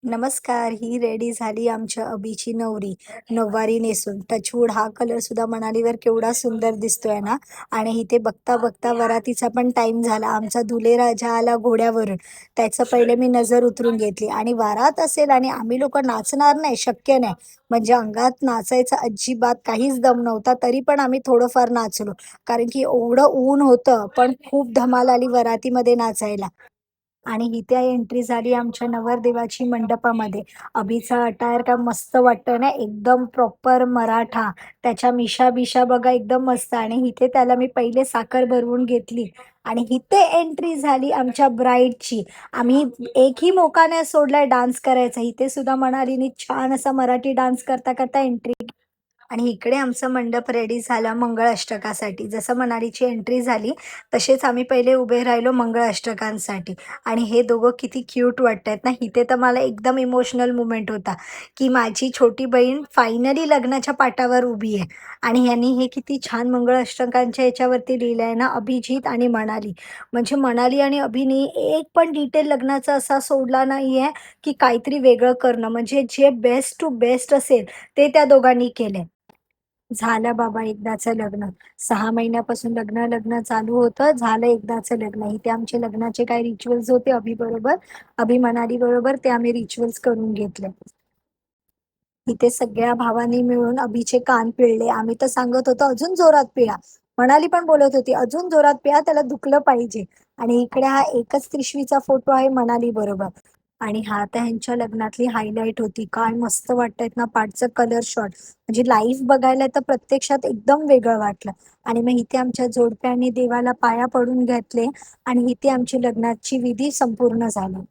नमस्कार. ही रेडी झाली आमच्या अभिची नवरी, नऊवारी नेसून. टचवूड हा कलर सुद्धा मनालीवर केवढा सुंदर दिसतोय ना. आणि इथे बघता-बघता वरातीचा पण टाईम झाला. आमचा दुल्हेराजा आला घोड्यावरून. त्याचं पहिले मी नजर उतरून घेतली आणि वरात असेल आणि आम्ही लोकं नाचणार नाही, शक्य नाही. म्हणजे अंगात नाचायचा अजिबात काहीच दम नव्हता, तरी पण आम्ही थोडंफार नाचलो. कारण की एवढं ऊन होतं, पण खूप धमाल आली वरातीमध्ये नाचायला. आणि इथे एंट्री झाली आमच्या नवरदेवाची मंडपामध्ये. अभिचा अटायर काय मस्त वाटतोय ना, एकदम प्रॉपर मराठा. त्याच्या मिशा-बिशा बघा एकदम मस्त आणि इथे त्याला मी पहिले साखर भरवून घेतली आणि इथे एंट्री झाली आमच्या ब्राईडची. आम्ही एकही मोका नाही सोडलाय डान्स करायचा. इथे सुद्धा मनालीनी छान असा मराठी डान्स करता-करता एंट्री आणि इकडे आमचा मंडप रेडी झाला मंगळाष्टकासाठी. जसं मनालीची एंट्री झाली, तसेच आम्ही पहिले उभे राहिलो मंगळाष्टकांसाठी आणि हे दोघं किती क्यूट वाटतायत ना. इथे तर मला एकदम इमोशनल मोमेंट होता, की माझी छोटी बहीण फायनली लग्नाच्या पाटावर उभी आहे आणि ह्यांनी हे किती छान मंगळाष्टकांच्या ह्याच्यावरती लिहिलं आहे ना, अभिजित आणि मनाली. म्हणजे मनाली आणि अभिनी एक पण डिटेल लग्नाचा असा सोडला नाही आहे, की काहीतरी वेगळं करणं. म्हणजे जे बेस्ट टू बेस्ट असेल, ते त्या दोघांनी केलंय. झालं बाबा एकदाचं लग्न. 6 महिन्यापासून लग्न, लग्न चालू होतं. झालं एकदाचं लग्न. इथे आमचे लग्नाचे काही रिच्युअल्स होते अभिबरोबर, अभि मनालीबरोबर ते आम्ही रिच्युअल्स करून घेतले. इथे सगळ्या भावांनी मिळून अभिचे कान पिळले. आम्ही तर सांगत होतो, "अजून जोरात पिळा." मनाली पण बोलत होती, "अजून जोरात पिळा, त्याला दुखलं पाहिजे." आणि इकडे हा एकच त्रिशवीचा फोटो आहे मनाली बरोबर. आणि हा तर ह्यांच्या लग्नातली हायलाइट होती. काय मस्त वाटतायत ना पाठचं कलर शॉट. म्हणजे लाईव्ह बघायला तर प्रत्यक्षात एकदम वेगळं वाटलं. आणि मग इथे आमच्या जोडप्याने देवाला पाया पडून घेतले आणि इथे आमची लग्नाची विधी संपूर्ण झाली.